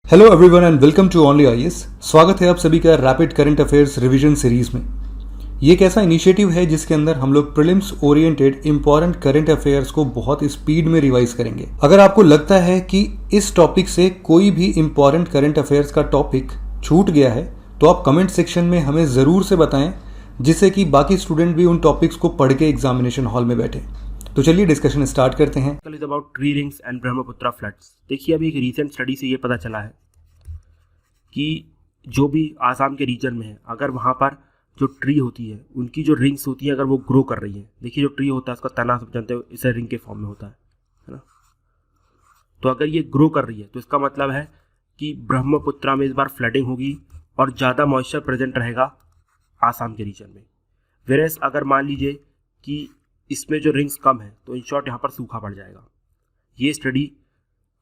Hello everyone and welcome to only IAS. स्वागत है आप सभी का rapid current affairs revision series में। ये एक ऐसा इनिशिएटिव है जिसके अंदर हम लोग prelims oriented important current affairs को बहुत स्पीड में रिवाइज करेंगे। अगर आपको लगता है कि इस टॉपिक से कोई भी इंपॉर्टेंट करंट अफेयर्स का टॉपिक छूट गया है तो आप कमेंट सेक्शन में हमें ज़रूर से बताएं, जिससे कि बाकी स्टूडेंट भी उन टॉपिक्स को पढ़ के एग्जामिनेशन हॉल में बैठे। तो चलिए डिस्कशन स्टार्ट करते हैं। Is about tree rings and Brahmaputra floods. देखिए, अभी एक रीसेंट स्टडी से ये पता चला है कि जो भी आसाम के रीजन में है, अगर वहाँ पर जो ट्री होती है उनकी जो रिंग्स होती है, अगर वो ग्रो कर रही है, देखिए जो ट्री होता है उसका तना सब जानते हो इसे रिंग के फॉर्म में होता है ना। तो अगर ये ग्रो कर रही है तो इसका मतलब है कि ब्रह्मपुत्र में इस बार फ्लडिंग होगी और ज़्यादा मॉइस्चर प्रेजेंट रहेगा आसाम के रीजन में। वेरेस अगर मान लीजिए कि इसमें जो रिंग्स कम है तो इन शॉर्ट यहाँ पर सूखा पड़ जाएगा। ये स्टडी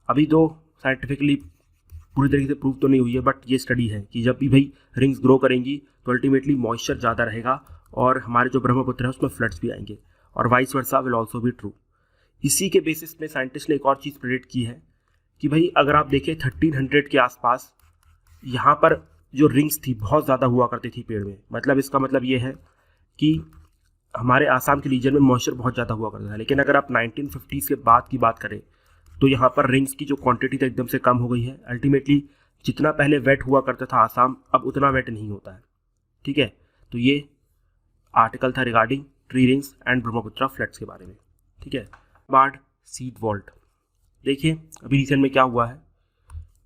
अभी तो साइंटिफिकली पूरी तरीके से प्रूव तो नहीं हुई है, बट ये स्टडी है कि जब भी भाई रिंग्स ग्रो करेंगी तो अल्टीमेटली मॉइस्चर ज़्यादा रहेगा और हमारे जो ब्रह्मपुत्र है उसमें फ्लड्स भी आएंगे और वाइस वर्सा विल ऑल्सो भी ट्रू। इसी के बेसिस में साइंटिस्ट ने एक और चीज़ प्रेडिक्ट की है कि भाई अगर आप देखें 1300 के आसपास यहाँ पर जो रिंग्स थी बहुत ज़्यादा हुआ करती थी पेड़ में। मतलब इसका मतलब ये है कि हमारे आसाम के रीजन में मॉइस्चर बहुत ज़्यादा हुआ करता है। लेकिन अगर आप 1950s के बाद की बात करें तो यहाँ पर रिंग्स की जो क्वांटिटी था एकदम से कम हो गई है। अल्टीमेटली जितना पहले वेट हुआ करता था आसाम, अब उतना वेट नहीं होता है। ठीक है, तो ये आर्टिकल था regarding tree rings and Brahmaputra floods के बारे में। ठीक है, बाढ़ सीड वॉल्ट। देखिए अभी रिसेंट में क्या हुआ है,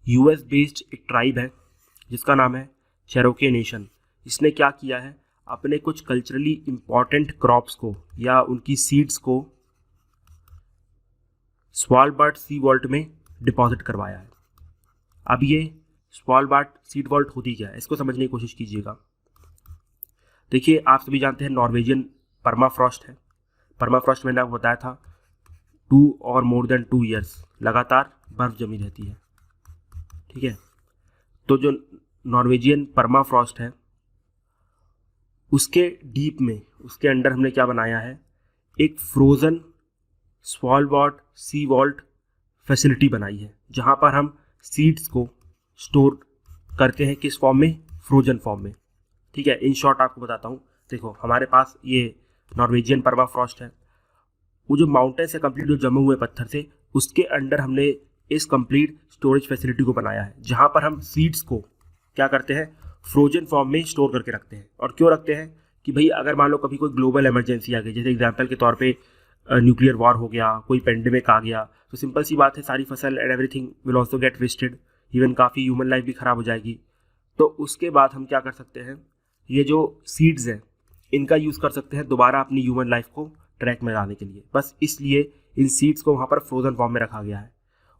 यूएस बेस्ड एक ट्राइब है जिसका नाम है चेरोके नेशन। इसने क्या किया है, अपने कुछ कल्चरली इम्पॉर्टेंट क्रॉप्स को या उनकी सीड्स को स्वालबार्ड सी वॉल्ट में डिपॉजिट करवाया है। अब ये स्वालबार्ड सीड वॉल्ट होती क्या है, इसको समझने की कोशिश कीजिएगा। देखिए आप सभी जानते हैं नॉर्वेजियन परमाफ्रॉस्ट है। परमाफ्रॉस्ट मैंने आपको बताया था 2 और मोर देन 2 ईयर्स लगातार बर्फ जमी रहती है। ठीक है, तो जो नॉर्वेजियन परमाफ्रॉस्ट है उसके डीप में, उसके अंडर हमने क्या बनाया है, एक फ्रोज़न स्वालबार्ड सी वॉल्ट फैसिलिटी बनाई है, जहाँ पर हम सीड्स को स्टोर करते हैं। किस फॉर्म में? फ्रोजन फॉर्म में। ठीक है, इन शॉर्ट आपको बताता हूँ। देखो हमारे पास ये नॉर्वेजियन परमाफ्रॉस्ट है, वो जो माउंटेन से कंप्लीट जो जमे हुए पत्थर से, उसके अंडर हमने इस कंप्लीट स्टोरेज फैसिलिटी को बनाया है, जहाँ पर हम सीड्स को क्या करते हैं, फ्रोजन फॉर्म में स्टोर करके रखते हैं। और क्यों रखते हैं कि भाई अगर मान लो कभी कोई ग्लोबल इमरजेंसी आ गई, जैसे एग्जांपल के तौर पे न्यूक्लियर वॉर हो गया, कोई पेंडेमिक आ गया, तो सिंपल सी बात है सारी फसल and everything will also get wasted, even काफ़ी ह्यूमन लाइफ भी ख़राब हो जाएगी। तो उसके बाद हम क्या कर सकते हैं, ये जो सीड्स हैं इनका यूज़ कर सकते हैं दोबारा अपनी ह्यूमन लाइफ को ट्रैक में लाने के लिए। बस इसलिए इन सीड्स को वहाँ पर फ्रोजन फॉर्म में रखा गया है।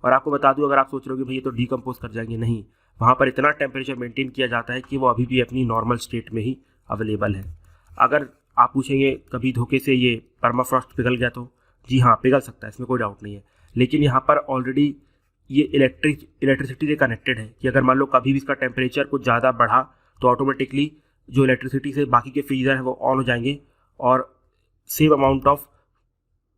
और आपको बता दूँ, अगर आप सोच रहे हो कि भाई ये तो डीकम्पोज कर जाएंगे, नहीं, वहाँ पर इतना टेम्परेचर मेंटेन किया जाता है कि वो अभी भी अपनी नॉर्मल स्टेट में ही अवेलेबल है। अगर आप पूछेंगे कभी धोखे से ये परमाफ्रॉस्ट पिघल गया तो जी हाँ, पिघल सकता है, इसमें कोई डाउट नहीं है। लेकिन यहाँ पर ऑलरेडी ये इलेक्ट्रिसिटी से कनेक्टेड है कि अगर मान लो कभी भी इसका टेम्परेचर कुछ ज़्यादा बढ़ा तो ऑटोमेटिकली जो इलेक्ट्रिसिटी से बाकी के फ्रीजर है वो ऑन हो जाएंगे और सेम अमाउंट ऑफ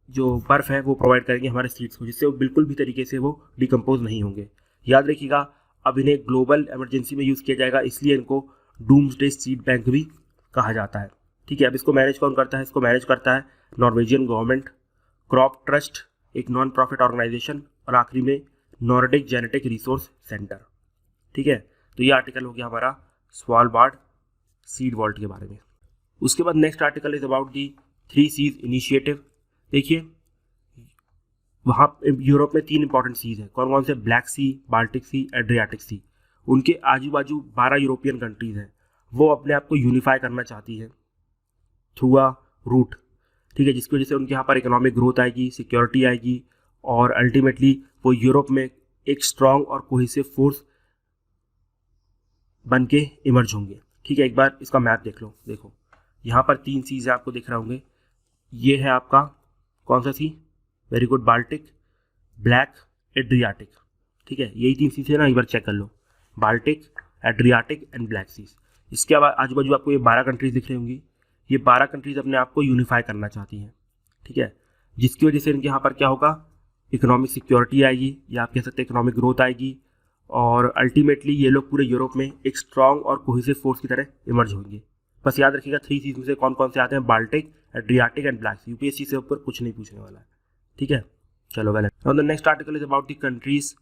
जो बर्फ़ है वो प्रोवाइड करेंगे हमारे सीड्स को, जिससे वो बिल्कुल भी तरीके से वो डिकम्पोज नहीं होंगे। याद रखिएगा, अब इन्हें ग्लोबल इमरजेंसी में यूज़ किया जाएगा, इसलिए इनको डूम्सडे सीड बैंक भी कहा जाता है। ठीक है, अब इसको मैनेज कौन करता है? इसको मैनेज करता है नॉर्वेजियन गवर्नमेंट, क्रॉप ट्रस्ट एक नॉन प्रॉफिट ऑर्गेनाइजेशन, और आखिरी में नॉर्डिक जेनेटिक रिसोर्स सेंटर। ठीक है, तो ये आर्टिकल हो गया हमारा स्वालबार्ड सीड वॉल्ट के बारे में। उसके बाद next article is about the 3 seas initiative. देखिए वहाँ यूरोप में 3 इंपॉर्टेंट सीज हैं। कौन कौन से? ब्लैक सी, बाल्टिक सी, एड्रियाटिक सी। उनके आजू बाजू 12 यूरोपियन कंट्रीज़ हैं, वो अपने आप को यूनिफाई करना चाहती है थ्रू अ रूट। ठीक है, जिसकी वजह से उनके यहाँ पर इकोनॉमिक ग्रोथ आएगी, सिक्योरिटी आएगी और अल्टीमेटली वो यूरोप में एक स्ट्रॉन्ग और कोहेसिव फोर्स बन के इमर्ज होंगे। ठीक है, एक बार इसका मैप देख लो। देखो यहाँ पर 3 सीज आपको दिख रहा होंगे। ये है आपका कौन सा sea? Very good, Baltic, black, Adriatic. ठीक है, यही 3 सीज है ना, एक बार चेक कर लो, Baltic, Adriatic and black seas. इसके आजू बाजू आपको ये 12 कंट्रीज दिख रही होंगी। ये 12 कंट्रीज अपने आप को यूनिफाई करना चाहती हैं। ठीक है, जिसकी वजह से इनके यहाँ पर क्या होगा, इकोनॉमिक सिक्योरिटी आएगी, या आप कह सकते हैं इकोनॉमिक ग्रोथ आएगी और अल्टीमेटली ये लोग पूरे यूरोप में एक स्ट्रॉन्ग और कोहेसिव फोर्स की तरह इमर्ज होंगे। बस याद रखिएगा 3 सीज में से कौन कौन से आते हैं, Baltic, Adriatic and Black Sea. UPSC से ऊपर कुछ नहीं पूछने वाला है, ठीक है। चलो well, the next article is about the countries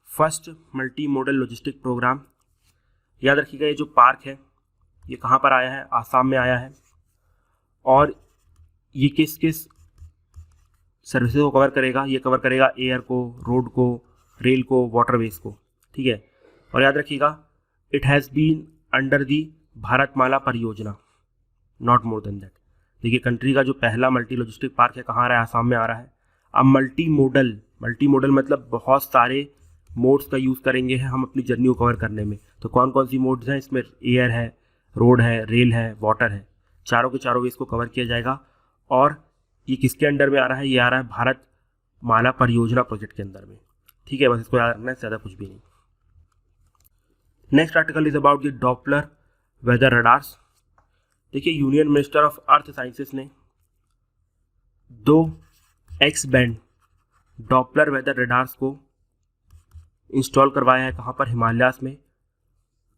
first multimodal logistic program. याद रखिएगा ये जो पार्क है ये कहाँ पर आया है, आसाम में आया है, और ये किस किस सर्विसेज को कवर करेगा, ये कवर करेगा एयर को, रोड को, रेल को, वाटरवेज को, ठीक है। और याद रखिएगा it has been under the Bharatmala परियोजना, नॉट मोर देन दैट। देखिए कंट्री का जो पहला मल्टी लॉजिस्टिक पार्क है कहाँ आ रहा है, आसाम में आ रहा है। अब मल्टी मॉडल मतलब बहुत सारे मोड्स का यूज़ करेंगे हम अपनी जर्नी को कवर करने में। तो कौन कौन सी मोड्स हैं इसमें, एयर है, रोड है, रेल है, वाटर है, चारों के चारों वेज को कवर किया जाएगा। और ये किसके अंडर में आ रहा है, ये आ रहा है भारतमाला परियोजना प्रोजेक्ट के अंदर में, ठीक है। बस इसको याद रखना है, ज़्यादा कुछ भी नहीं। Next article is about the Doppler weather radars. देखिए union minister of earth sciences ने 2 X band Doppler weather radars को इंस्टॉल करवाया है, कहाँ पर, हिमालयास में,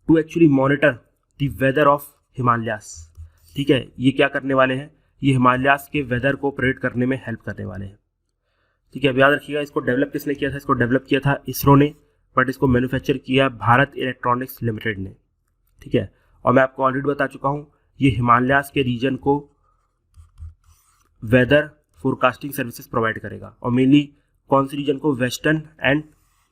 to actually monitor the weather of Himalayas, ठीक है। ये क्या करने वाले हैं, ये हिमालयास के वेदर को प्रेडिक्ट करने में हेल्प करने वाले हैं, ठीक है। अब याद रखिएगा इसको डेवलप किसने किया था, इसको डेवलप किया था इसरो ने, बट इसको मैन्युफैक्चर किया भारत इलेक्ट्रॉनिक्स लिमिटेड ने, ठीक है। और मैं आपको ऑलरेडी बता चुका हूँ ये हिमालयास के रीजन को वेदर फोरकास्टिंग सर्विसेज प्रोवाइड करेगा, और मेनली कौन सी रीजन को, वेस्टर्न एंड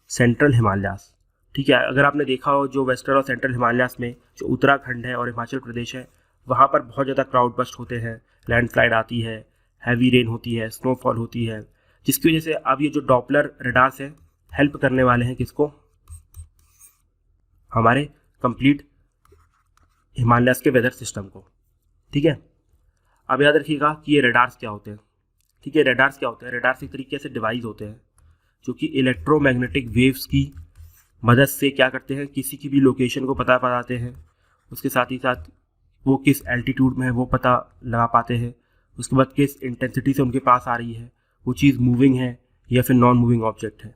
सेंट्रल हिमालयास, ठीक है। अगर आपने देखा हो जो वेस्टर्न और सेंट्रल हिमालयास में जो उत्तराखंड है और हिमाचल प्रदेश है, वहाँ पर बहुत ज़्यादा क्राउड बस्ट होते हैं, लैंडस्लाइड आती है, हैवी रेन होती है, स्नोफॉल होती है, जिसकी वजह से अब ये जो डॉपलर रडार्स है हेल्प करने वाले हैं किसको, हमारे कंप्लीट हिमालयास के वेदर सिस्टम को, ठीक है। अब याद रखिएगा कि ये रडार्स क्या होते हैं, ठीक है। रडार्स क्या होते हैं, रडार्स एक तरीके से डिवाइस होते हैं जो कि इलेक्ट्रोमैग्नेटिक वेव्स की मदद से क्या करते हैं, किसी की भी लोकेशन को पता पाते हैं, उसके साथ ही साथ वो किस एल्टीट्यूड में है वो पता लगा पाते हैं, उसके बाद किस इंटेंसिटी से उनके पास आ रही है, वो चीज़ मूविंग है या फिर नॉन मूविंग ऑब्जेक्ट है,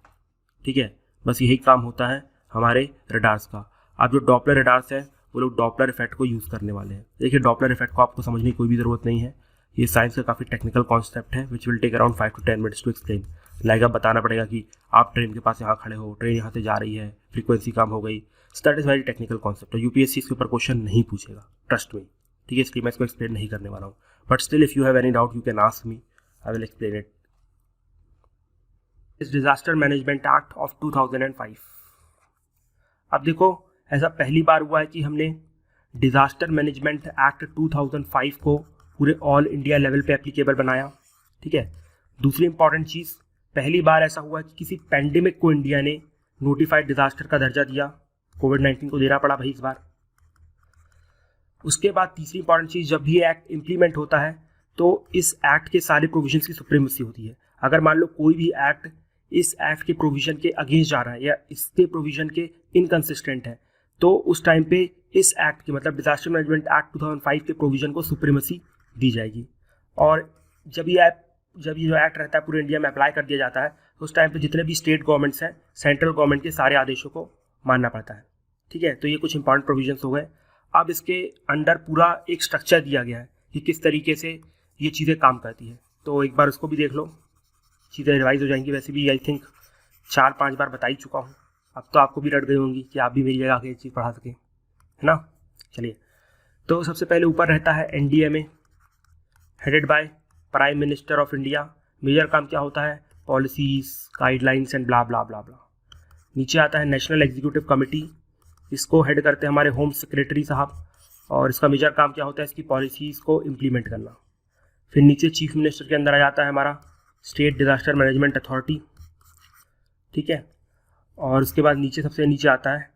ठीक है। बस यही काम होता है हमारे रडार्स का। अब जो डॉपलर रडार्स है वो लोग डॉपलर इफेक्ट को यूज़ करने वाले हैं। देखिए डॉपलर इफेक्ट को आपको समझने की कोई भी ज़रूरत नहीं है, ये साइंस का काफ़ी टेक्निकल कॉन्सेप्ट है which will take around 5 to 10 minutes to explain. Like आप बताना पड़ेगा कि आप ट्रेन के पास यहाँ खड़े हो, ट्रेन यहाँ से जा रही है, फ्रीक्वेंसी कम हो गई, so that is very technical concept. UPSC इसके ऊपर क्वेश्चन नहीं पूछेगा, ट्रस्ट मी, ठीक है। इसलिए मैं इसको एक्सप्लेन नहीं करने वाला हूँ, but still if you have any doubt you can ask me, I will explain it. इस डिजास्टर मैनेजमेंट एक्ट ऑफ 2005। अब देखो ऐसा पहली बार हुआ है कि हमने डिजास्टर मैनेजमेंट एक्ट 2005 को पूरे ऑल इंडिया लेवल पे एप्लीकेबल बनाया, ठीक है। दूसरी इंपॉर्टेंट चीज़, पहली बार ऐसा हुआ कि किसी पैंडेमिक को इंडिया ने नोटिफाइड डिजास्टर का दर्जा दिया, कोविड-19 को देना पड़ा भाई इस बार। उसके बाद तीसरी इंपॉर्टेंट चीज़, जब भी एक्ट इम्प्लीमेंट होता है तो इस एक्ट के सारे प्रोविजंस की सुप्रीमेसी होती है। अगर मान लो कोई भी एक्ट इस एक्ट के प्रोविजन के अगेंस्ट जा रहा है या इसके प्रोविजन के इनकंसिस्टेंट है, तो उस टाइम पे इस एक्ट के मतलब डिजास्टर मैनेजमेंट एक्ट 2005 के प्रोविजन को सुप्रीमेसी दी जाएगी। और जब ये जो एक्ट रहता है पूरे इंडिया में अप्लाई कर दिया जाता है, तो उस टाइम पे जितने भी स्टेट गवर्नमेंट्स हैं, सेंट्रल गवर्नमेंट के सारे आदेशों को मानना पड़ता है, ठीक है। तो ये कुछ इंपॉर्टेंट प्रोविजंस हो गए। अब इसके अंडर पूरा एक स्ट्रक्चर दिया गया है कि किस तरीके से ये चीज़ें काम करती है। तो एक बार उसको भी देख लो, चीज़ें रिवाइज हो जाएंगी। वैसे भी आई थिंक 4-5 बार बता ही चुका हूँ, अब तो आपको भी रट गई होंगी कि आप भी मेरी जगह आके ये चीज़ पढ़ा सकें, है ना। चलिए, तो सबसे पहले ऊपर रहता है NDMA, headed by prime minister of India. Major काम क्या होता है, policies, guidelines and blah blah blah blah. नीचे आता है नेशनल एग्जीक्यूटिव कमेटी, इसको हेड करते हैं हमारे होम सेक्रेटरी साहब, और इसका मेजर काम क्या होता है, इसकी पॉलिसीज़ को इम्प्लीमेंट करना। फिर नीचे चीफ मिनिस्टर के अंदर आ जाता है हमारा स्टेट डिजास्टर मैनेजमेंट अथॉरिटी, ठीक है। और उसके बाद नीचे सबसे नीचे आता है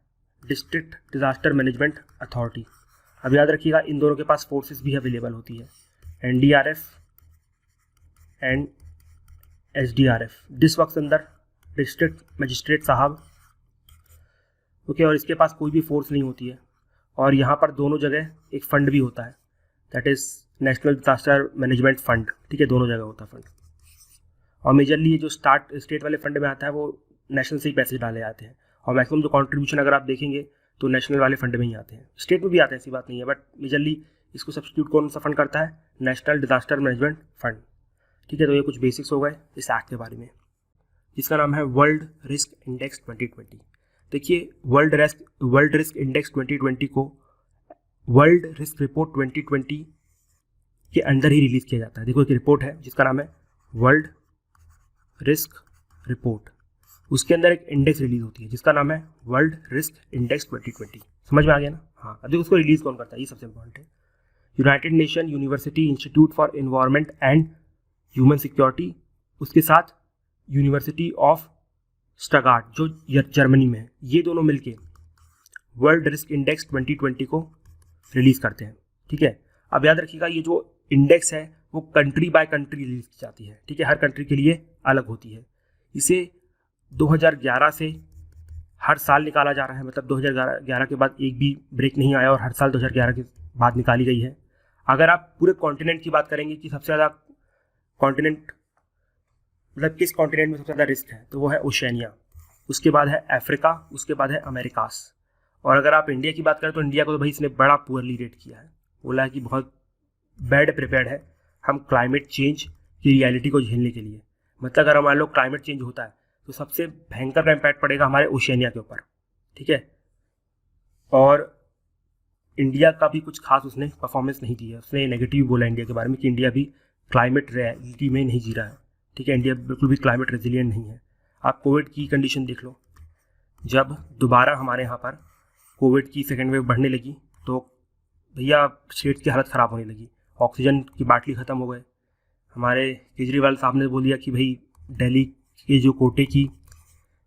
डिस्ट्रिक्ट डिजास्टर मैनेजमेंट अथॉरिटी। अब याद रखिएगा इन दोनों के पास फोर्सेस भी अवेलेबल होती है, NDRF and SDRF। This works अंदर डिस्ट्रिक्ट मजिस्ट्रेट साहब, ओके। और इसके पास कोई भी फोर्स नहीं होती है, और यहाँ पर दोनों जगह एक फंड भी होता है, that is national disaster management fund, ठीक है। दोनों जगह होता है फंड, और मेजरली ये जो स्टेट वाले फंड में आता है वो नेशनल से ही पैसे डाले जाते हैं, और मैक्सिमम जो कॉन्ट्रीब्यूशन अगर आप देखेंगे तो नेशनल वाले फंड में ही आते हैं, स्टेट में भी आते हैं, ऐसी बात नहीं है, बट मेजरली इसको सब्स्टिट्यूट कौन सा फंड करता है, नेशनल डिजास्टर मैनेजमेंट फंड। ठीक है, तो ये कुछ बेसिक्स हो गए इस एक्ट के बारे में, जिसका नाम है वर्ल्ड रिस्क इंडेक्स 2020। देखिए वर्ल्ड रिस्क इंडेक्स 2020 को वर्ल्ड रिस्क रिपोर्ट 2020 के अंदर ही रिलीज किया जाता है। देखो एक रिपोर्ट है जिसका नाम है वर्ल्ड रिस्क रिपोर्ट, उसके अंदर एक इंडेक्स रिलीज होती है जिसका नाम है वर्ल्ड रिस्क इंडेक्स 2020। समझ में आ गया ना? हाँ, अब देखो उसको रिलीज कौन करता है, ये सबसे इंपॉर्टेंट है। United nation university institute for environment and human security, उसके साथ यूनिवर्सिटी ऑफ स्टटगार्ट जो जर्मनी में है, ये दोनों मिलके वर्ल्ड रिस्क इंडेक्स 2020 को रिलीज करते हैं। ठीक है, अब याद रखिएगा ये जो इंडेक्स है वो कंट्री बाय कंट्री रिलीज की जाती है। ठीक है, हर कंट्री के लिए अलग होती है। इसे 2011 से हर साल निकाला जा रहा है, मतलब 2011 के बाद एक भी ब्रेक नहीं आया और हर साल 2011 के बाद निकाली गई है। अगर आप पूरे कॉन्टिनेंट की बात करेंगे कि सबसे ज़्यादा कॉन्टिनेंट मतलब किस कॉन्टिनेंट में सबसे ज़्यादा रिस्क है, तो वो है ओशियानिया, उसके बाद है अफ्रीका, उसके बाद है अमेरिकास। और अगर आप इंडिया की बात करें तो इंडिया को तो भाई इसने बड़ा पुअरली रेट किया है, बोला है कि बहुत बैड प्रिपेयर्ड है हम क्लाइमेट चेंज की रियलिटी को झेलने के लिए। मतलब अगर हमारे लोग क्लाइमेट चेंज होता है तो सबसे भयंकर का इम्पैक्ट पड़ेगा हमारे ओशियानिया के ऊपर। ठीक है, और इंडिया का भी कुछ खास उसने परफॉर्मेंस नहीं दी है, उसने नेगेटिव बोला इंडिया के बारे में कि इंडिया भी क्लाइमेट रियलिटी में नहीं जी रहा है। ठीक है, इंडिया बिल्कुल भी क्लाइमेट रेजिलिएंट नहीं है। आप कोविड की कंडीशन देख लो, जब दोबारा हमारे यहाँ पर कोविड की सेकेंड वेव बढ़ने लगी तो भैया स्टेट की हालत ख़राब होने लगी, ऑक्सीजन की बाटली ख़त्म हो गए। हमारे केजरीवाल साहब ने बोल दिया कि भाई दिल्ली के जो कोटे की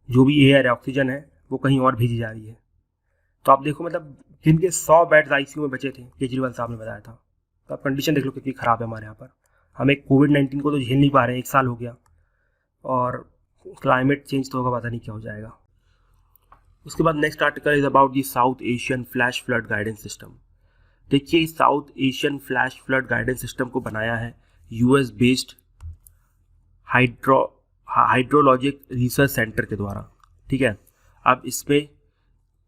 जो भी एयर है, ऑक्सीजन है, वो कहीं और भेजी जा रही है। तो आप देखो मतलब जिनके 100 बेड्स आईसीयू में बचे थे, केजरीवाल साहब ने बताया था। तो आप कंडीशन देख लो कितनी ख़राब है हमारे यहाँ पर। हमें कोविड-19 को तो झेल नहीं पा रहे हैं, 1 साल हो गया, और क्लाइमेट चेंज तो होगा, पता नहीं क्या हो जाएगा। उसके बाद next article is about the South Asian flash flood guidance system. देखिए South Asian flash flood guidance system को बनाया है US based hydrologic research centre के द्वारा। ठीक है, अब इसमें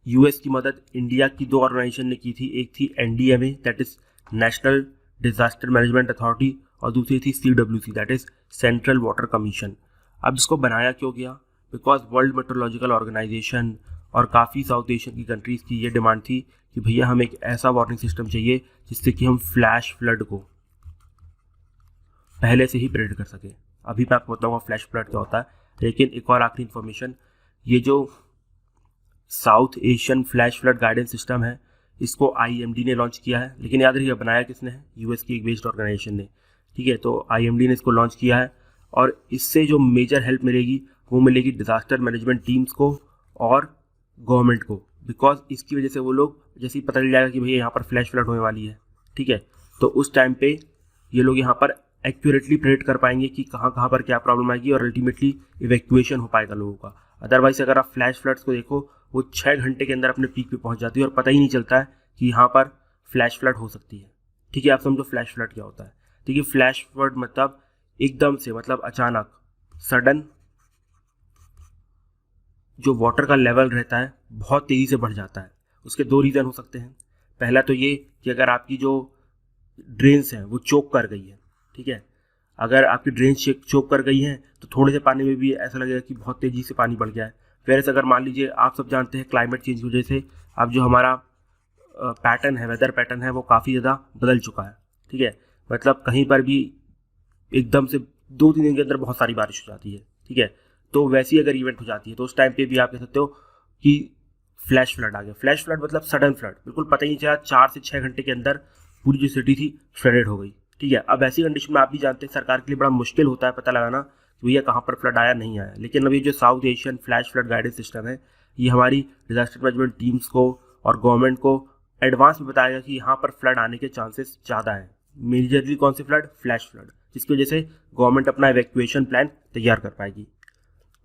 यूएस की मदद इंडिया की 2 ऑर्गेनाइजेशन ने की थी, एक थी NDMA that is national disaster management authority, और दूसरी थी CWC that is central water commission. अब इसको बनाया क्यों गया? बिकॉज वर्ल्ड मेट्रोलॉजिकल ऑर्गेनाइजेशन और काफ़ी साउथ एशियन की कंट्रीज़ की ये डिमांड थी कि भैया हमें एक ऐसा वार्निंग सिस्टम चाहिए जिससे कि हम फ्लैश फ्लड को पहले से ही प्रेडिक्ट कर सकें। अभी मैं आपको बताऊंगा फ्लैश फ्लड क्या होता है, लेकिन एक और आखिरी इन्फॉर्मेशन, ये जो south Asian flash flood guidance system है इसको आईएमडी ने लॉन्च किया है, लेकिन याद रखिए बनाया किसने है? यूएस की एक बेस्ड ऑर्गेनाइजेशन ने। ठीक है, तो आईएमडी ने इसको लॉन्च किया है, और इससे जो मेजर हेल्प मिलेगी वो मिलेगी डिजास्टर मैनेजमेंट टीम्स को और गवर्नमेंट को, बिकॉज इसकी वजह से वो लोग जैसे ही पता चल जाएगा कि भैया यहाँ पर फ्लैश फ्लड होने वाली है, ठीक है, तो उस टाइम पे ये लोग यहाँ पर एक्यूरेटली प्रेडिक्ट कर पाएंगे कि कहाँ कहाँ पर क्या प्रॉब्लम आएगी और अल्टीमेटली इवैक्यूएशन हो पाएगा लोगों का। अदरवाइज अगर आप फ्लैश फ्लड्स को देखो वो 6 घंटे के अंदर अपने पीक पे पहुँच जाती है और पता ही नहीं चलता है कि यहाँ पर फ्लैश फ्लड हो सकती है। ठीक है, आप समझो फ्लैश फ्लड क्या होता है। देखिए फ्लैश फ्लड मतलब एकदम से, मतलब अचानक सडन जो वाटर का लेवल रहता है बहुत तेज़ी से बढ़ जाता है। उसके 2 रीज़न हो सकते हैं। पहला तो ये कि अगर आपकी जो ड्रेन्स हैं वो चोक कर गई है, ठीक है, अगर आपकी ड्रेन्स चोक कर गई हैं तो थोड़े से पानी में भी ऐसा लगेगा कि बहुत तेज़ी से पानी बढ़ गया है। फिर अगर मान लीजिए आप सब जानते हैं क्लाइमेट चेंज की वजह से अब जो हमारा पैटर्न है, वेदर पैटर्न है, वो काफ़ी ज़्यादा बदल चुका है। ठीक है, मतलब कहीं पर भी एकदम से 2-3 दिन के अंदर बहुत सारी बारिश हो जाती है। ठीक है, तो वैसी अगर इवेंट हो जाती है तो उस टाइम पे भी आप कह सकते हो कि फ्लैश फ्लड आ गया। फ्लैश फ्लड मतलब सडन फ्लड, बिल्कुल पता ही नहीं चला, 4 से 6 घंटे के अंदर पूरी जो सिटी थी फ्लडेड हो गई। ठीक है, अब ऐसी कंडीशन में आप भी जानते हैं सरकार के लिए बड़ा मुश्किल होता है पता लगाना कि भैया कहाँ पर फ्लड आया नहीं आया। लेकिन अभी जो south Asian flash flood guidance system है ये हमारी डिजास्टर मैनेजमेंट टीम्स को और गवर्नमेंट को एडवांस में बताएगा कि यहाँ पर फ्लड आने के चांसेस ज़्यादा हैं। मेजरली कौन सी फ्लड? फ्लैश फ्लड, जिसकी वजह से गवर्नमेंट अपना इवैक्यूएशन प्लान तैयार कर पाएगी।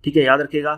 ठीक है, याद रखिएगा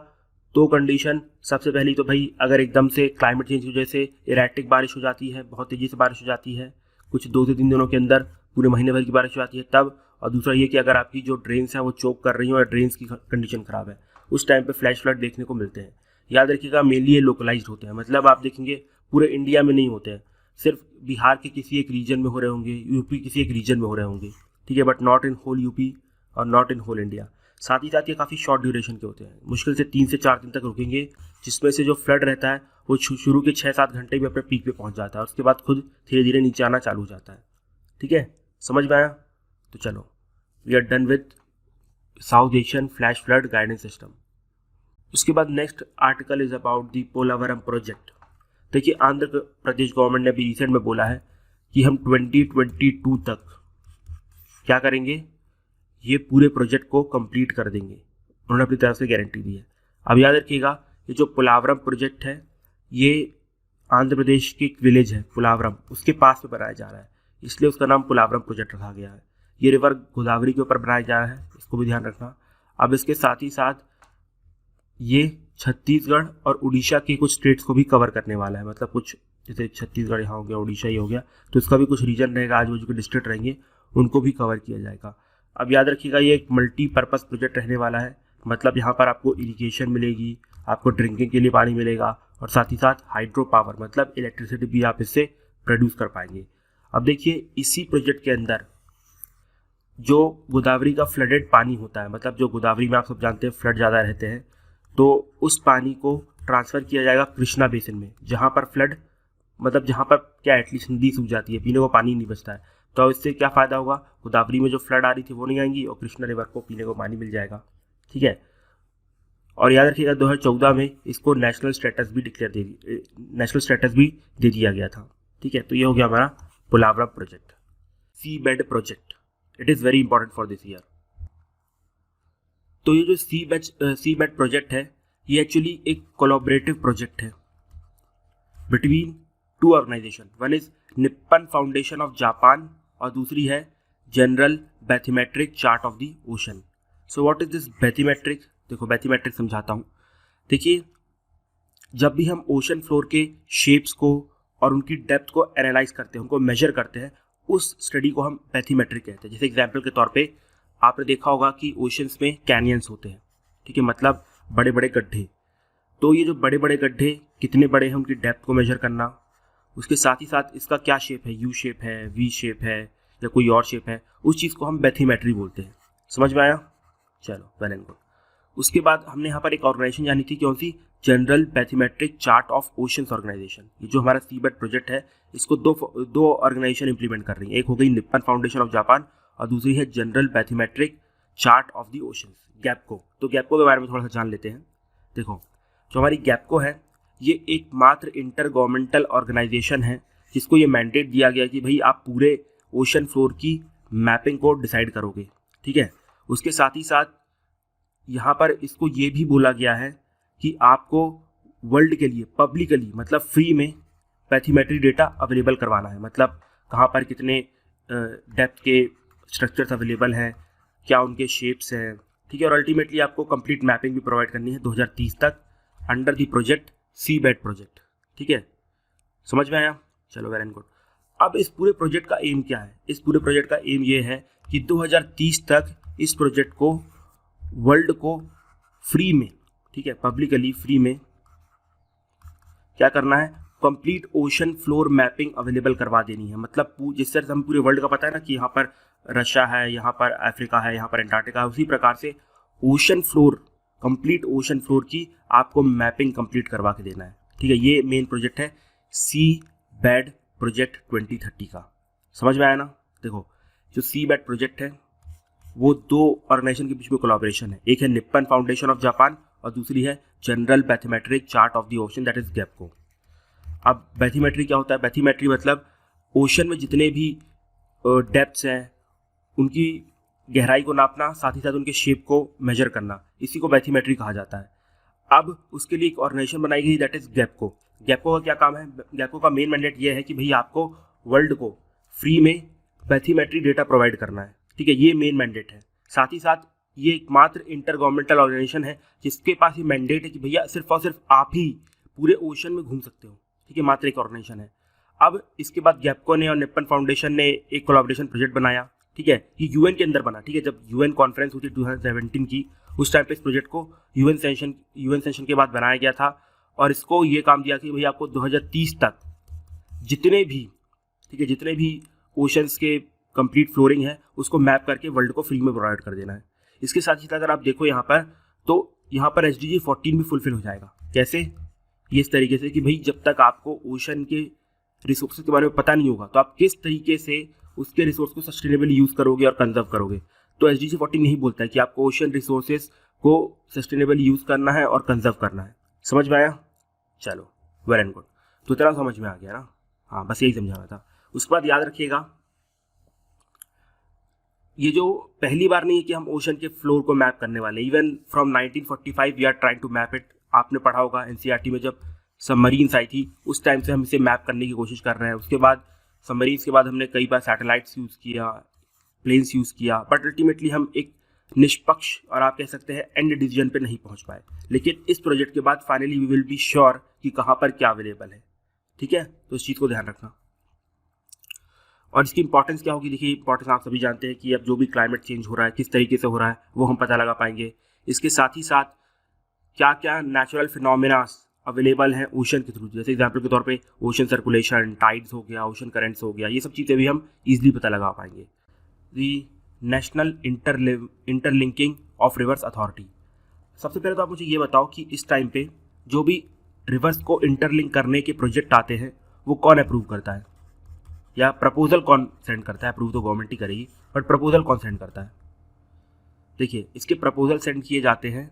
2 कंडीशन। सबसे पहली तो भाई अगर एकदम से क्लाइमेट चेंज की वजह से इरेक्टिक बारिश हो जाती है, बहुत तेज़ी से बारिश हो जाती है, कुछ 2 से 3 दिनों के अंदर पूरे महीने भर की बारिश हो जाती है तब। और दूसरा ये कि अगर आपकी जो ड्रेन्स हैं वो चोक कर रही हो और ड्रेन्स की कंडीशन ख़राब है, उस टाइम पे फ्लैश फ्लड देखने को मिलते हैं। याद रखिएगा मेनली ये लोकलाइज्ड होते हैं, मतलब आप देखेंगे पूरे इंडिया में नहीं होते हैं, सिर्फ बिहार के किसी एक रीजन में हो रहे होंगे, यूपी किसी एक रीजन में हो रहे होंगे, ठीक है, but not in whole UP और नॉट इन होल इंडिया। साथ ही साथ ये काफ़ी शॉर्ट ड्यूरेशन के होते हैं, मुश्किल से 3 से 4 दिन तक रुकेंगे, जिसमें से जो फ्लड रहता है वो शुरू के 6-7 घंटे में अपने पीक पे पहुंच जाता है और उसके बाद खुद धीरे धीरे नीचे आना चालू हो जाता है। ठीक है, समझ में आया? तो चलो, we are done with South Asian flash flood guidance system. उसके बाद next article is about the Polavaram project. देखिए, आंध्र प्रदेश गवर्नमेंट ने अभी रिसेंट में बोला है कि हम 2022 तक क्या करेंगे, ये पूरे प्रोजेक्ट को कंप्लीट कर देंगे। उन्होंने अपनी तरफ से गारंटी दी है। अब याद रखिएगा, ये जो पोलावरम प्रोजेक्ट है ये आंध्र प्रदेश की एक विलेज है पोलावरम, उसके पास में बनाया जा रहा है, इसलिए उसका नाम पोलावरम प्रोजेक्ट रखा गया है। ये रिवर गोदावरी के ऊपर बनाया जा रहा है, इसको भी ध्यान रखना। अब इसके साथ ही साथ ये छत्तीसगढ़ और उड़ीसा के कुछ स्टेट्स को भी कवर करने वाला है, मतलब कुछ जैसे छत्तीसगढ़ यहाँ हो गया, उड़ीसा ही हो गया, तो इसका भी कुछ रीजन रहेगा, आज वो जो डिस्ट्रिक्ट रहेंगे उनको भी कवर किया जाएगा। अब याद रखिएगा, ये एक मल्टीपर्पज़ प्रोजेक्ट रहने वाला है, मतलब यहाँ पर आपको इरिगेशन मिलेगी, आपको ड्रिंकिंग के लिए पानी मिलेगा और साथ ही साथ हाइड्रो पावर, मतलब इलेक्ट्रिसिटी भी आप इससे प्रोड्यूस कर पाएंगे। अब देखिए, इसी प्रोजेक्ट के अंदर जो गोदावरी का फ्लडेड पानी होता है, मतलब जो गोदावरी में आप सब जानते हैं फ्लड ज़्यादा रहते हैं, तो उस पानी को ट्रांसफ़र किया जाएगा कृष्णा बेसिन में, जहाँ पर फ्लड, मतलब जहाँ पर क्या एटलीस्ट नदी सूख जाती है, पीने को पानी नहीं बचता है। तो इससे क्या फ़ायदा होगा, गोदावरी में जो फ्लड आ रही थी वो नहीं आएंगी और कृष्णा रिवर को पीने को पानी मिल जाएगा। ठीक है, और याद रखिएगा 2014 में इसको नेशनल स्टेटस भी दे दिया गया था। ठीक है, तो ये हो गया हमारा Polavaram project. Seabed project, it is very important for this year. तो ये जो सी बेड प्रोजेक्ट है, ये एक्चुअली एक कोलैबोरेटिव प्रोजेक्ट है between 2 organisation. One is Nippon Foundation of Japan और दूसरी है general bathymetric chart of the Ocean. So what is this bathymetric? देखो, बैथीमेट्रिक समझाता हूँ। देखिए, जब भी हम ओशन फ्लोर के शेप्स को और उनकी डेप्थ को एनालाइज करते हैं, उनको मेजर करते हैं, उस स्टडी को हम बैथीमेट्रिक कहते हैं। जैसे एग्जाम्पल के तौर पे आपने देखा होगा कि ओशंस में कैनियंस होते हैं, ठीक है, मतलब बड़े बड़े गड्ढे। तो ये जो बड़े बड़े गड्ढे कितने बड़े हैं, उनकी डेप्थ को मेजर करना, उसके साथ ही साथ इसका क्या शेप है, यू शेप है, वी शेप है या कोई और शेप है, उस चीज़ को हम बैथीमेट्री बोलते हैं। समझ में आया? चलो, वेल एंड गुड। उसके बाद हमने यहाँ पर एक ऑर्गेनाइजेशन जानी थी, कौन सी? General bathymetric chart of oceans organisation. ये जो हमारा सीबेट प्रोजेक्ट है, इसको दो ऑर्गेनाइजेशन इंप्लीमेंट कर रही है। एक हो गई निप्पन फाउंडेशन ऑफ जापान और दूसरी है general bathymetric chart of the oceans, गैपको। तो गैपको के बारे में थोड़ा सा जान लेते हैं। देखो, जो हमारी गैपको है, ये एकमात्र इंटर गवर्नमेंटल ऑर्गेनाइजेशन है जिसको ये मैंडेट दिया गया कि भाई आप पूरे ओशन फ्लोर की मैपिंग को डिसाइड करोगे। ठीक है, उसके साथ ही साथ यहाँ पर इसको ये भी बोला गया है कि आपको वर्ल्ड के लिए पब्लिकली, मतलब फ्री में बैथीमेट्री डेटा अवेलेबल करवाना है, मतलब कहाँ पर कितने डेप्थ के स्ट्रक्चर्स अवेलेबल हैं, क्या उनके शेप्स हैं। ठीक है, और अल्टीमेटली आपको कंप्लीट मैपिंग भी प्रोवाइड करनी है 2030 तक under the project seabed project. ठीक है, समझ में आया? चलो, वेरी गुड। अब इस पूरे प्रोजेक्ट का एम क्या है? इस पूरे प्रोजेक्ट का एम ये है कि 2030 तक इस प्रोजेक्ट को वर्ल्ड को फ्री में, ठीक है, पब्लिकली फ्री में क्या करना है, complete ocean floor mapping available करवा देनी है। मतलब जिससे हम पूरे वर्ल्ड का पता है ना कि यहाँ पर रशिया है, यहाँ पर अफ्रीका है, यहाँ पर अंटार्कटिका है, उसी प्रकार से ocean floor, complete ocean floor की आपको मैपिंग कंप्लीट करवा के देना है। ठीक है, ये मेन प्रोजेक्ट है सी बेड प्रोजेक्ट 2030 का। समझ में आया ना? देखो, जो सी बेड प्रोजेक्ट है वो 2 ऑर्गेनाइजेशन के बीच में कोलैबोरेशन है। एक है निप्पन फाउंडेशन ऑफ जापान और दूसरी है general bathymetric chart of the ocean, that is गैपको। अब बैथीमेट्री क्या होता है? बैथीमेट्री मतलब ओशन में जितने भी डेप्थ्स हैं उनकी गहराई को नापना, साथ ही साथ उनके शेप को मेजर करना, इसी को बैथीमेट्री कहा जाता है। अब उसके लिए एक ऑर्गेनाइजेशन बनाई गई, दैट इज गैपको। गैपको का क्या काम है? गैपको का मेन मैंडेट ये है कि भाई आपको वर्ल्ड को फ्री में बैथीमेट्री डेटा प्रोवाइड करना है। ठीक है, ये मेन मैंडेट है। साथ ही साथ ये एकमात्र इंटर गवर्नमेंटल ऑर्गेनाइजेशन है जिसके पास ये मैंडेट है कि भैया सिर्फ और सिर्फ आप ही पूरे ओशन में घूम सकते हो। ठीक है, मात्र एक ऑर्गेनाइजेशन है। अब इसके बाद गैपको ने और निप्पन फाउंडेशन ने एक कोलैबोरेशन प्रोजेक्ट बनाया। ठीक है, ये यूएन के अंदर बना। ठीक है, जब यूएन कॉन्फ्रेंस हुई थी 2017 की, उस टाइम पे इस प्रोजेक्ट को यूएन सेशन के बाद बनाया गया था और इसको ये काम दिया कि भाई आपको 2030 तक जितने भी ओशंस के कंप्लीट फ्लोरिंग है उसको मैप करके वर्ल्ड को फ्री में प्रोवाइड कर देना है। इसके साथ ही साथ अगर आप देखो यहाँ पर, तो यहाँ पर SDG 14 भी फुलफिल हो जाएगा। कैसे? ये इस तरीके से कि भाई जब तक आपको ओशन के रिसोर्सेज के बारे में पता नहीं होगा तो आप किस तरीके से उसके रिसोर्स को सस्टेनेबली यूज़ करोगे और कंजर्व करोगे। तो SDG 14 नहीं बोलता है कि आपको ओशन रिसोर्सेज को सस्टेनेबली यूज़ करना है और कंजर्व करना है। समझ में आया? चलो, वेल एंड गुड। तो इतना समझ में आ गया ना? हाँ, बस यही समझाना था। उसके बाद याद रखिएगा, ये जो पहली बार नहीं है कि हम ओशन के फ्लोर को मैप करने वाले। Even from 1945 we are trying to map it. आपने पढ़ा होगा NCERT में जब सबमरीन्स आई थी उस टाइम से हम इसे मैप करने की कोशिश कर रहे हैं। उसके बाद सबमरीन्स के बाद हमने कई बार सैटेलाइट्स यूज़ किया, प्लेन्स यूज़ किया, बट अल्टीमेटली हम एक निष्पक्ष और आप कह सकते हैं एंड डिसीजन पे नहीं पहुंच पाए। लेकिन इस प्रोजेक्ट के बाद finally we will be sure कि कहाँ पर क्या अवेलेबल है। ठीक है, तो इस चीज़ को ध्यान रखना। और इसकी इंपॉर्टेंस क्या होगी? देखिए, इंपॉर्टेंस आप सभी जानते हैं कि अब जो भी क्लाइमेट चेंज हो रहा है किस तरीके से हो रहा है वो हम पता लगा पाएंगे। इसके साथ ही साथ क्या क्या नेचुरल फिनोमिनास अवेलेबल हैं ओशन के थ्रू, जैसे एग्जांपल के तौर पे ओशन सर्कुलेशन, टाइड्स हो गया, ओशन करेंट्स हो गया, ये सब चीज़ें भी हम ईजिली पता लगा पाएंगे। The national interlinking of rivers authority. सबसे पहले तो आप मुझे ये बताओ कि इस टाइम पे जो भी रिवर्स को इंटरलिंक करने के प्रोजेक्ट आते हैं वो कौन अप्रूव करता है, या प्रपोजल कौन सेंड करता है? अप्रूव तो गवर्नमेंट ही करेगी, बट प्रपोजल कौन सेंड करता है? देखिए, इसके प्रपोजल सेंड किए जाते हैं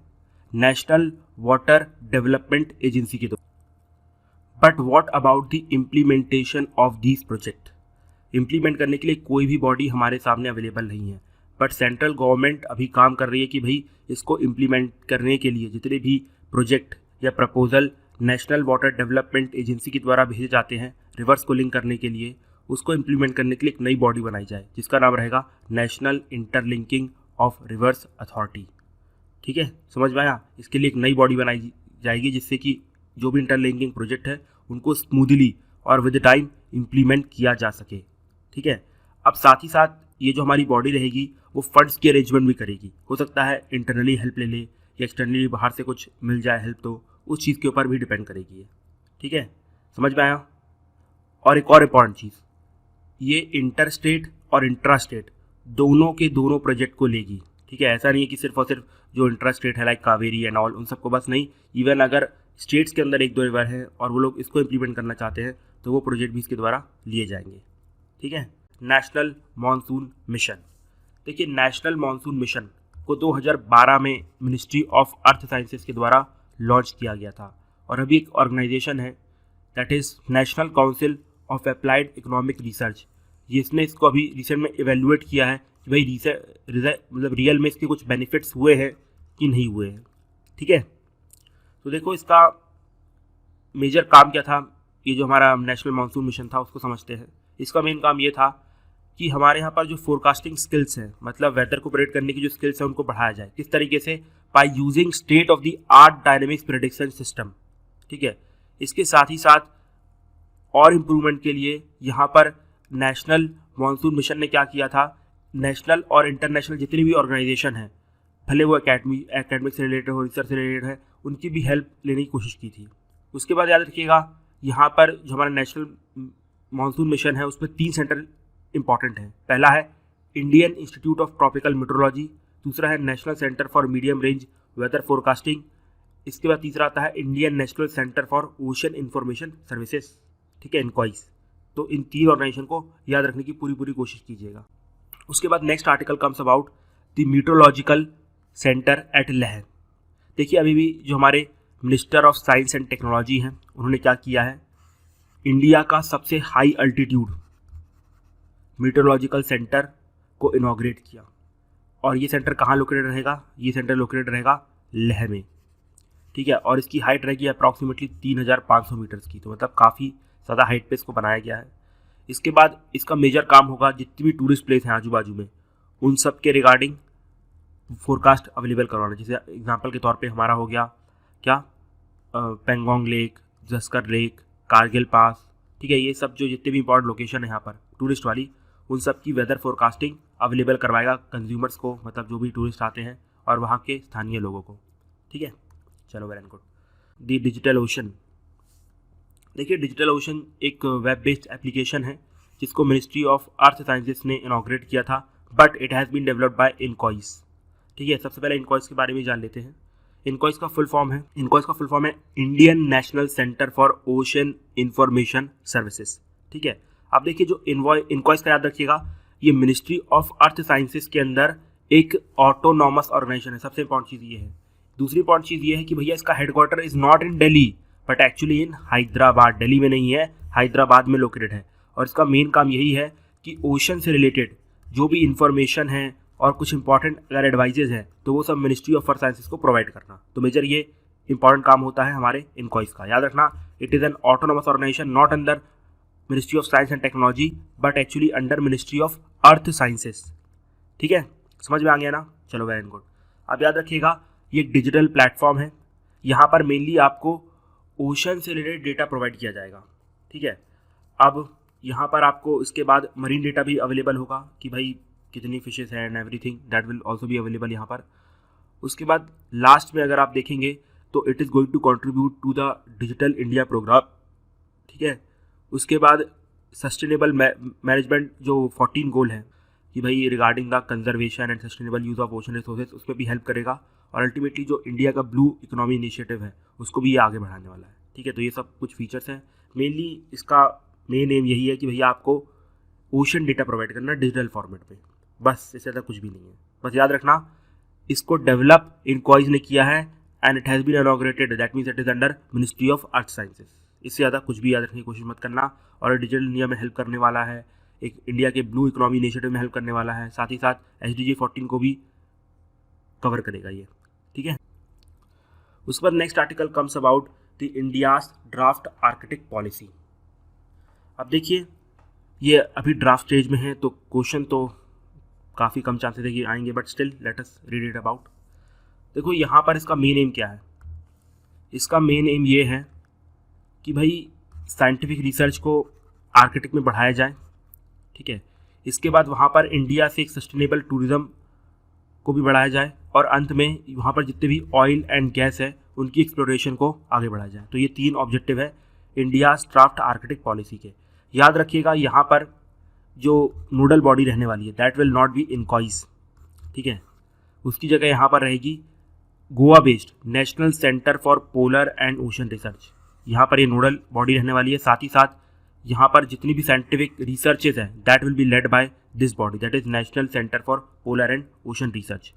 नेशनल वाटर डेवलपमेंट एजेंसी के द्वारा। But what about the implementation of this project? Implement करने के लिए कोई भी बॉडी हमारे सामने अवेलेबल नहीं है, बट सेंट्रल गवर्नमेंट अभी काम कर रही है कि भाई इसको इम्प्लीमेंट करने के लिए जितने भी प्रोजेक्ट या proposal national water development agency के द्वारा भेजे जाते हैं रिवर्स को लिंक करने के लिए, उसको इम्प्लीमेंट करने के लिए एक नई बॉडी बनाई जाए जिसका नाम रहेगा national interlinking of rivers authority. ठीक है, समझ में आया? इसके लिए एक नई बॉडी बनाई जाएगी जिससे कि जो भी इंटरलिंकिंग प्रोजेक्ट है उनको स्मूथली और विद टाइम इम्प्लीमेंट किया जा सके। ठीक है, अब साथ ही साथ ये जो हमारी बॉडी रहेगी वो फंड्स की अरेंजमेंट भी करेगी। हो सकता है इंटरनली हेल्प ले ले या एक्सटर्नली बाहर से कुछ मिल जाए हेल्प, तो उस चीज़ के ऊपर भी डिपेंड करेगी ये। ठीक है, समझ में आया? और एक और इम्पॉर्टेंट चीज़, ये इंटर स्टेट और इंट्रा स्टेट दोनों के दोनों प्रोजेक्ट को लेगी। ठीक है, ऐसा नहीं है कि सिर्फ और सिर्फ जो इंट्रा स्टेट है लाइक कावेरी एंड ऑल उन सबको बस नहीं, इवन अगर स्टेट्स के अंदर एक दो रिवर हैं और वो लोग इसको इम्प्लीमेंट करना चाहते हैं तो वो प्रोजेक्ट भी इसके द्वारा लिए जाएंगे। ठीक है, नेशनल मानसून मिशन। देखिए, नेशनल मानसून मिशन को 2012 में मिनिस्ट्री ऑफ अर्थ साइंसेज के द्वारा लॉन्च किया गया था और अभी एक ऑर्गेनाइजेशन है that is national council of applied economic research. इसने इसको अभी रिसेंट में इवेल्युएट किया है कि भाई मतलब रियल में इसके कुछ बेनिफिट्स हुए हैं कि नहीं हुए हैं। ठीक है, तो देखो इसका मेजर काम क्या था। ये जो हमारा नेशनल मानसून मिशन था उसको समझते हैं। इसका मेन काम ये था कि हमारे यहाँ पर जो फोरकास्टिंग स्किल्स हैं, मतलब वेदर को प्रेडिक्ट करने की जो स्किल्स हैं उनको बढ़ाया जाए। किस तरीके से? By using state of the art dynamics prediction system. ठीक है, इसके साथ ही साथ और इम्प्रूवमेंट के लिए यहाँ पर नेशनल मानसून मिशन ने क्या किया था, नेशनल और इंटरनेशनल जितनी भी ऑर्गेनाइजेशन हैं, भले वो एकेडमिक से रिलेटेड हो, रिसर्च से रिलेटेड है, उनकी भी हेल्प लेने की कोशिश की थी। उसके बाद याद रखिएगा, यहाँ पर जो हमारा नेशनल मानसून मिशन है उसमें 3 सेंटर इंपॉर्टेंट हैं। पहला है Indian Institute of Tropical Meteorology, दूसरा है National Centre for Medium Range Weather Forecasting, इसके बाद तीसरा आता है Indian National Centre for Ocean Information Services. ठीक है, इनक्वाइज। तो इन 3 ऑर्गेनाइजेशन को याद रखने की पूरी कोशिश कीजिएगा। उसके बाद next article comes about the meteorological centre at Leh. देखिए, अभी भी जो हमारे minister of science and technology हैं उन्होंने क्या किया है, इंडिया का सबसे हाई अल्टीट्यूड मीट्रोलॉजिकल सेंटर को इनॉग्रेट किया। और ये सेंटर कहाँ लोकेटेड रहेगा? ये सेंटर लोकेटेड रहेगा लेह में। ठीक है, और इसकी हाइट रहेगी अप्रॉक्सीमेटली 3500 मीटर्स की, तो मतलब काफ़ी ज़्यादा हाइट पे इसको बनाया गया है। इसके बाद इसका मेजर काम होगा जितनी भी टूरिस्ट प्लेस हैं आजू बाजू में उन सब के रिगार्डिंग फोरकास्ट अवेलेबल करवाना। जैसे एग्जांपल के तौर पे हमारा हो गया क्या, पेंगोंग लेक, जस्कर लेक, कारगिल पास। ठीक है, ये सब जो जितने भी इंपॉर्टेंट लोकेशन है यहाँ पर टूरिस्ट वाली, उन सब की वेदर फोरकास्टिंग अवेलेबल करवाएगा कंज्यूमर्स को, मतलब जो भी टूरिस्ट आते हैं और वहाँ के स्थानीय लोगों को। ठीक है, चलो very good. The digital ocean, देखिए डिजिटल ओशन एक वेब बेस्ड एप्लीकेशन है जिसको मिनिस्ट्री ऑफ अर्थ साइंसेस ने इनॉग्रेट किया था, but it has been developed by INCOIS. ठीक है, सबसे पहले इनकॉइस के बारे में जान लेते हैं। इनकॉइस का फुल फॉर्म है Indian National Centre for Ocean Information Services. ठीक है, आप देखिए जो इनकॉइस का याद रखिएगा, ये मिनिस्ट्री ऑफ अर्थ साइंसेस के अंदर एक ऑटोनॉमस ऑर्गेनाइजेशन है। सबसे इंपॉर्टेंट चीज़ ये है। दूसरी इंपॉर्टेंट चीज़ ये है कि भैया इसका headquarter is not in Delhi but actually in Hyderabad. Delhi में नहीं है, हैदराबाद में लोकेटेड है। और इसका मेन काम यही है कि ओशन से रिलेटेड जो भी इंफॉर्मेशन है और कुछ इंपॉर्टेंट अगर एडवाइजेज है तो वो सब मिनिस्ट्री ऑफ अर्थ साइंसेस को प्रोवाइड करना। तो मेजर ये इंपॉर्टेंट काम होता है हमारे इनकॉइस का, याद रखना। It is an autonomous organisation not under Ministry of science and Technology but actually under Ministry of earth Sciences. ठीक है, समझ में आ गया ना? चलो वेरी गुड। अब याद रखिएगा ये एक डिजिटल प्लेटफॉर्म है। यहाँ पर मेनली आपको ओशन से रिलेटेड डेटा प्रोवाइड किया जाएगा। ठीक है, अब यहाँ पर आपको इसके बाद मरीन डेटा भी अवेलेबल होगा कि भाई कितनी फिशेस हैं and everything, that will also be available यहाँ पर। उसके बाद लास्ट में अगर आप देखेंगे तो it is going to contribute to the Digital India program. ठीक है, उसके बाद सस्टेनेबल मैनेजमेंट जो 14 गोल है कि भाई regarding the conservation and sustainable use of ocean resources, उसमें भी हेल्प करेगा। और अल्टीमेटली जो इंडिया का ब्लू इकोनॉमी इनिशिएटिव है उसको भी ये आगे बढ़ाने वाला है। ठीक है, तो ये सब कुछ फीचर्स हैं। मेनली इसका मेन एम यही है कि भैया आपको ओशन डेटा प्रोवाइड करना डिजिटल फॉर्मेट में, बस इससे ज़्यादा कुछ भी नहीं है। बस याद रखना इसको डेवलप इनकॉइस ने किया है and it has been inaugurated, that means it is under Ministry of earth Sciences. इससे ज़्यादा कुछ भी याद रखने की कोशिश मत करना। और डिजिटल इंडिया में हेल्प करने वाला है, एक इंडिया के ब्लू इकोनॉमी इनिशिएटिव में हेल्प करने वाला है, साथ ही साथ SDG 14 को भी कवर करेगा ये। ठीक है, उस पर next article comes about the India's draft Arctic policy. अब देखिए ये अभी ड्राफ्ट स्टेज में है तो क्वेश्चन तो काफ़ी कम चांसेस है कि आएंगे, but still let us read it about. देखो यहाँ पर इसका मेन एम क्या है। इसका मेन एम ये है कि भाई साइंटिफिक रिसर्च को आर्कटिक में बढ़ाया जाए। ठीक है, इसके बाद वहाँ पर इंडिया से एक सस्टेनेबल टूरिज़्म को भी बढ़ाया जाए और अंत में वहाँ पर जितने भी ऑयल एंड गैस है उनकी एक्सप्लोरेशन को आगे बढ़ाया जाए। तो ये 3 ऑब्जेक्टिव है इंडिया ड्राफ्ट आर्कटिक पॉलिसी के। याद रखिएगा यहाँ पर जो नोडल बॉडी रहने वाली है that will not be INCOIS. ठीक है, उसकी जगह यहाँ पर रहेगी Goa based national Centre for polar and ocean research. यहाँ पर ये नोडल बॉडी रहने वाली है। साथ ही साथ यहाँ पर जितनी भी साइंटिफिक रिसर्चेज हैं that will be led by this body, that is national Centre for polar and ocean research.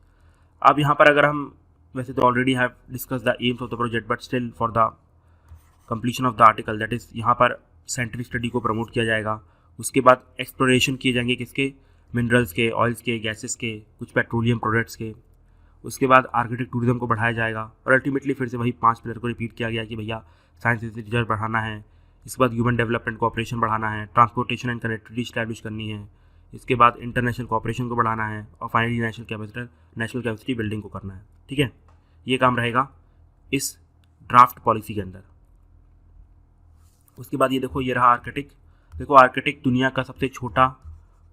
अब यहाँ पर अगर हम वैसे तो already have discuss the AIIMS of the project but still for the completion of the article, that is यहाँ पर scientific study को प्रमोट किया जाएगा। उसके बाद एक्सप्लोरेशन किए जाएंगे किसके, मिनरल्स के, ऑयल्स के, गैसेस के, कुछ पेट्रोलियम प्रोडक्ट्स के। उसके बाद आर्कटिक टूरिज्म को बढ़ाया जाएगा और अल्टीमेटली फिर से वही 5 पिलर को रिपीट किया गया कि भैया साइंस रिसर्च बढ़ाना है। इसके बाद ह्यूमन डेवलपमेंट कोऑपरेशन बढ़ाना है, ट्रांसपोर्टेशन एंड कनेक्टिविटी इस्टैब्लिश करनी है, इसके बाद इंटरनेशनल कोऑपरेशन को बढ़ाना है और फाइनली नेशनल कैपेसिटी बिल्डिंग को करना है। ठीक है, ये काम रहेगा इस ड्राफ्ट पॉलिसी के अंदर। उसके बाद ये देखो, ये रहा आर्कटिक। देखो आर्कटिक दुनिया का सबसे छोटा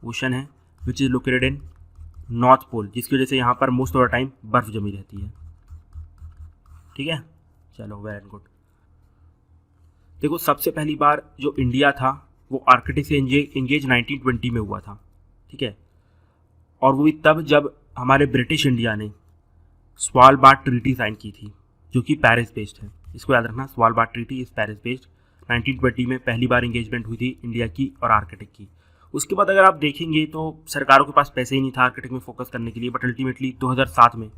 ओशन है which is located in North Pole, जिसकी वजह से यहाँ पर मोस्ट ऑफ द टाइम बर्फ जमी रहती है। ठीक है, चलो वेरी गुड। देखो सबसे पहली बार जो इंडिया था वो आर्कटिक से इंगेज 1920 में हुआ था। ठीक है, और वो भी तब जब हमारे ब्रिटिश इंडिया ने स्वालबार्ड ट्रीटी साइन की थी जो कि पेरिस बेस्ड है। इसको याद रखना, Svalbard treaty is Paris based. 1920 में पहली बार इंगेजमेंट हुई थी इंडिया की और आर्कटिक की। उसके बाद अगर आप देखेंगे तो सरकारों के पास पैसे ही नहीं था आर्कटिक में फोकस करने के लिए, बट अल्टीमेटली 2007 में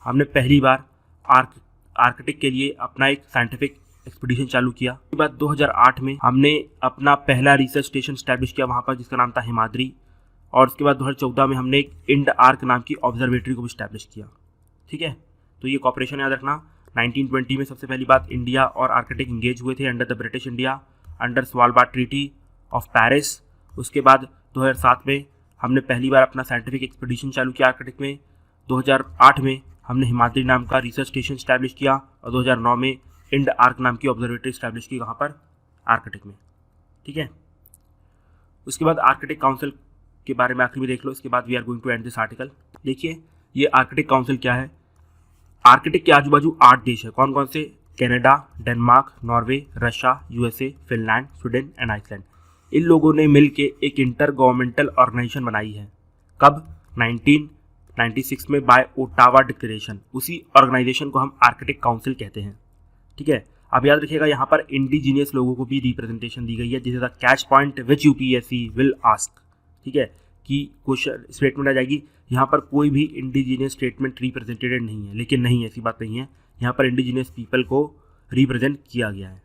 हमने पहली बार आर्कटिक के लिए अपना एक साइंटिफिक एक्सपीडिशन चालू किया। उसके बाद 2008 में हमने अपना पहला रिसर्च स्टेशन स्टैब्लिश किया वहाँ पर, जिसका नाम था हिमाद्री। और उसके बाद 2014 में हमने एक इंड आर्क नाम की ऑब्जर्वेटरी को भी स्टैब्लिश किया। ठीक है, तो ये कॉपरेशन याद रखना। 1920 में सबसे पहली बात इंडिया और आर्कटिक इंगेज हुए थे under the British India, under Svalbard treaty of Paris. उसके बाद 2007 में हमने पहली बार अपना साइंटिफिक एक्सपीडिशन चालू किया आर्कटिक में। 2008 में हमने हिमाद्री नाम का रिसर्च स्टेशन स्टैब्लिश किया और 2009 में इंड आर्क नाम की ऑब्जर्वेटरी स्टैब्लिश की वहाँ पर आर्कटिक में। ठीक है, उसके बाद आर्कटिक काउंसिल के बारे में आखिर में देख लो, इसके बाद we are going to end this article. देखिए ये आर्कटिक काउंसिल क्या है? आर्कटिक के आजू बाजू 8 देश है। कौन कौन से? Canada, Denmark, Norway, Russia, USA, Finland, Sweden and Iceland. इन लोगों ने मिलकर एक इंटर गवर्नमेंटल ऑर्गेनाइजेशन बनाई है। कब? 1996 में बाय ओटावा डिक्लेरेशन। उसी ऑर्गेनाइजेशन को हम आर्कटिक काउंसिल कहते हैं। ठीक है, अब याद रखिएगा यहाँ पर इंडिजीनियस लोगों को भी रिप्रेजेंटेशन दी गई है। This is the catch point which UPSC will ask. ठीक है, कि क्वेश्चन स्टेटमेंट आ जाएगी यहाँ पर कोई भी इंडिजीनियस स्टेटमेंट रिप्रेजेंटेड नहीं है, लेकिन नहीं, ऐसी बात नहीं है। यहाँ पर इंडिजीनियस पीपल को रिप्रेजेंट किया गया है।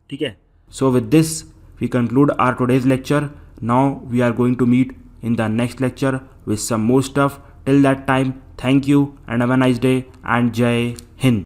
ठीक है, so with this we conclude our today's lecture. Now we are going to meet in the next lecture with some more stuff. Till that time, thank you and have a nice day and Jai Hind.